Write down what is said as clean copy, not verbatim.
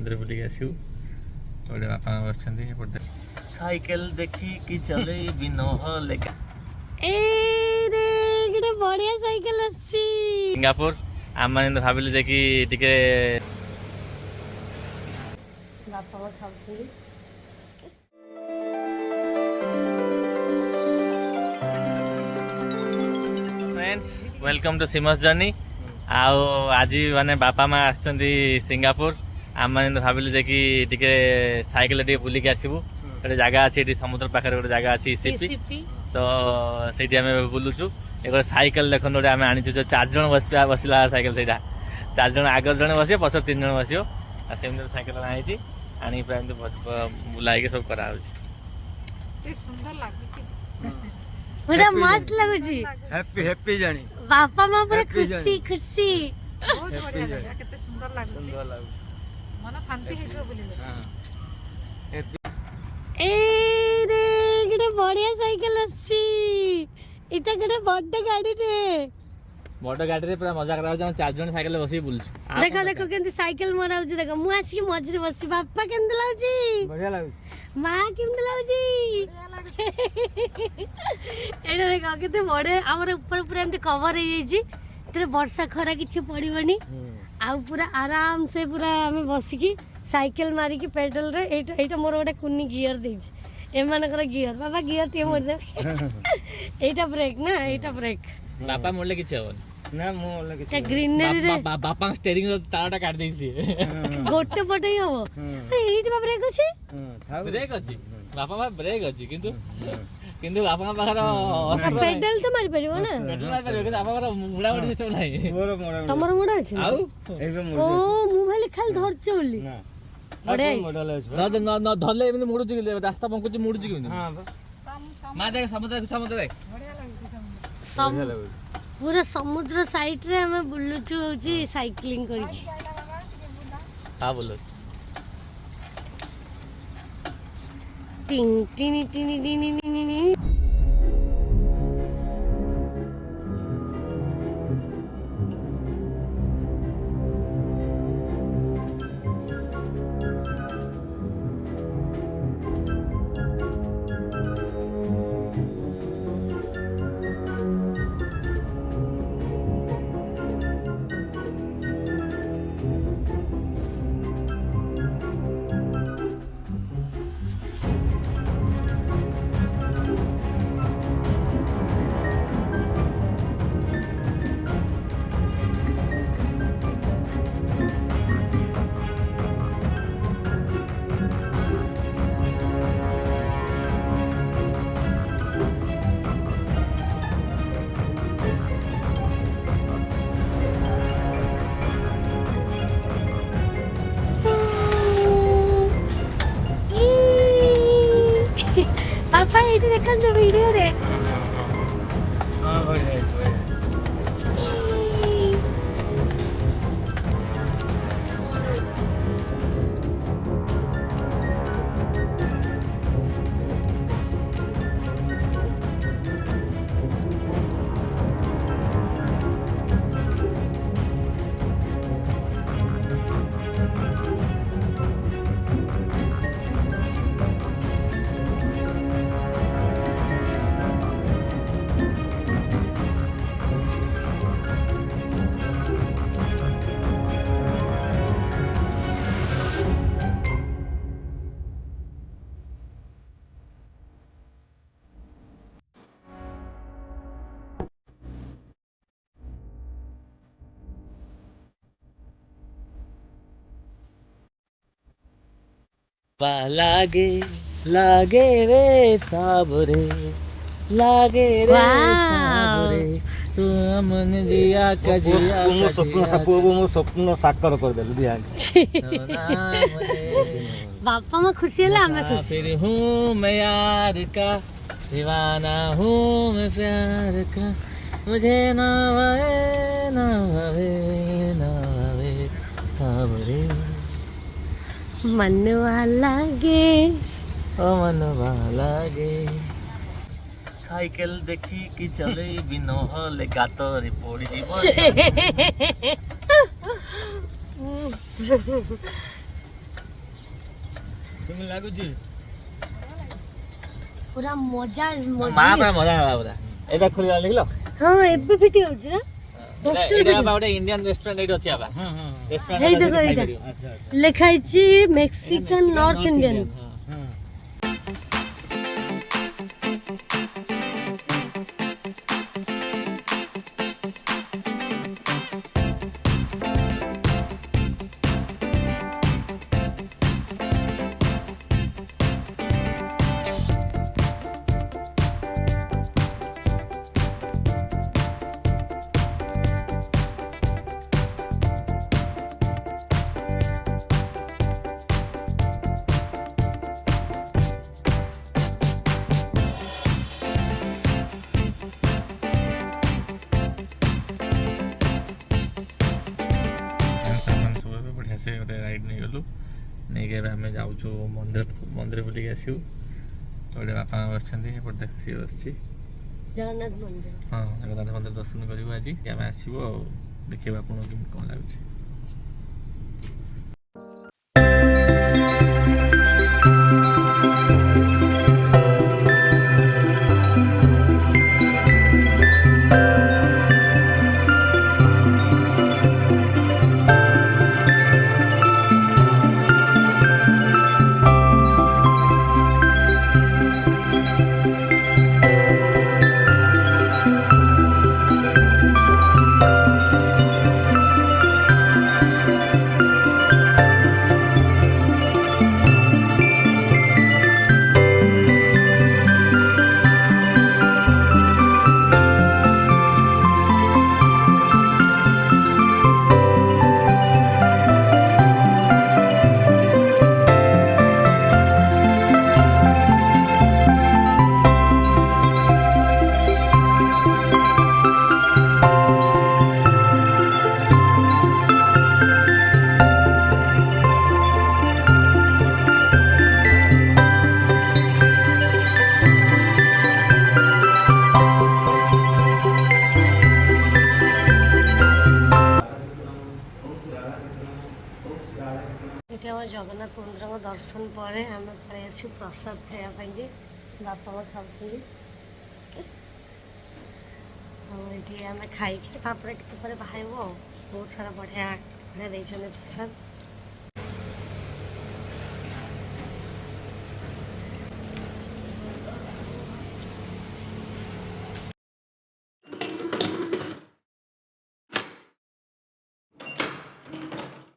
मंदिर बुलिक आसू गोटे बापा बस साइकेल देखी कि चले भी नहले बढ़िया साइकेल आछि सिंगापुर आम मैंने भाविलु जे कि टिके बापा खाउछली friends welcome to Simas journey आज माने बापा माँ आछंती सिंगापुर आम मैंने भाविलु जे कि टिके साइकेल टिके बुलिक आसबु गोटे जगह अच्छी समुद्र पाखे गोटे जगह अच्छी सीपी तो से आम बुलुचु एक साइकेल देखो गोटे आम आनी जो 4 जन बसला साइकेल से 4 जन आगे जन बस पछ 3 जन बस सेमती साइकेल आई आनी बुलाई सब करा पूरा मस्त लगुची हैप्पी हैप्पी जानी बापा माँ पूरा खुशी खुशी बहुत बढ़िया लगा केते सुंदर लागुची मन शांति हे जो बोलिले ए रे गडे बढ़िया साइकेल आछि इटा गडे बड्डे गाड़ी रे बड़ गाड़ी रे पूरा मजा करा 4 जन साइकेल बसी बुलछु देखो देखो केंती साइकेल मराउची देखो मु आछि कि मझरे बसी बापा केंती लाउची बढ़िया लागु माँ केंती लाउची एटा देखो केते बड़े हमर ऊपर पूरा एंती कवर हे जाईची तेरे वर्षा खरा किछि पड़िबनी आ पूरा आराम से पूरा हमें बसिकी साइकेल मारी की पेडल रे एटा मोर गोटे कुनी गियर देछि एमानकर गियर बाबा गियर टे मोर दे एटा ब्रेक ना एटा ब्रेक बापा मोड़ले किछ हो ना मु लगे क्या ग्रीनरी रे बापा स्टीयरिंग रो तारटा काट देछि गोटे पटे ही हो एटा ब्रेक अछि था ब्रेक अछि बापा मा ब्रेक अछि किंतु बापा पाखर पेडल तो मारी परिबो ना पेट्रोल मार परिबो कि बापा मुड़ा मुड़ी सिस्टम नाही मोर मोर तमर मुडा अछि आउ एबे ओ मु भाले खाली धरछ बोली ना बड़े मॉडल है न धरले एमनी मुडुची कि रास्ता पंकुची मुडुची कि हां मा देख समुद्र देख बढ़िया लागुची पूरा समुद्र साइड रे हमें बुल्लुचु होची साइक्लिंग करी हां बोलो टिंग टिनी टिनी टिनी टिनी पापा ये देखन जो वीडियो रे हां हो जाए लागे लागे रे साबरे लागे रे साबरे तू मन जिया का जिया मो स्वप्न सापो मो स्वप्न साकार कर देलु दिया बापा माँ खुशी है हमें खुशी फिर हूँ मैं यार का दीवाना हूँ मैं प्यार का मुझे ना भावे साबरे मनवा लागे ओ मनवा लागे साइकेल देखी कि चले भी नहले गातरे पड़ी जीव ଲାଗୁଛି ପୁରା ମଜା ମା ମଜା ପୁରା ମଜା ହେଲା ପୁରା ଏଇଟା ଖୋଲିଲା ଦେଖିଲ ହଁ ଏବେ ଫିଟି ହଉଛି ନା ଏଇଟା ବାବା ଗୋଟେ ଇଣ୍ଡିଆନ ରେଷ୍ଟୁରାଣ୍ଟ ଏଇଠି ଅଛି ବାବା ହଁ ହଁ ରେଷ୍ଟୁରାଣ୍ଟ ହେଇ ଦେଖ ଏଇଟା ଆଚ୍ଛା ଆଚ୍ଛା ଲେଖା ହେଇଛି ମେକ୍ସିକାନ ନର୍ଥ ଇଣ୍ଡିଆନ ହଁ ବଢ଼ିଆ ସେ ଗୋଟେ ରାଇଡ୍ ନେଇଗଲୁ ନେଇକି ଏବେ ଆମେ ଯାଉଛୁ ମନ୍ଦିର ବୁଲିକି ଆସିବୁ ଗୋଟେ ବାପା ମା ବସିଛନ୍ତି ଏପଟେ ଦେଖ ସିଏ ବସିଛି ଜଗନ୍ନାଥ ମନ୍ଦିର ହଁ ଜଗନ୍ନାଥ ମନ୍ଦିର ଦର୍ଶନ କରିବୁ ଆଜି ଆମେ ଆସିବୁ ଆଉ ଦେଖିବୁ ଆପଣଙ୍କୁ କେମିତି କ'ଣ ଲାଗୁଛି ଏଠି ଆମ ଜଗନ୍ନାଥ ମନ୍ଦିରଙ୍କ ଦର୍ଶନ ପରେ ଆମେ ପଳେଇ ଆସିଛୁ ପ୍ରସାଦ ଖାଇବା ପାଇଁକି ବାପା ମା ଖାଉଛନ୍ତି ଆଉ ଏଠି ଆମେ ଖାଇକି ତାପରେ ଟିକେ ପରେ ବାହାରିବୁ ଆଉ ବହୁତ ସାରା ବଢ଼ିଆ ବଢ଼ିଆ ଦେଇଛନ୍ତି ପ୍ରସାଦ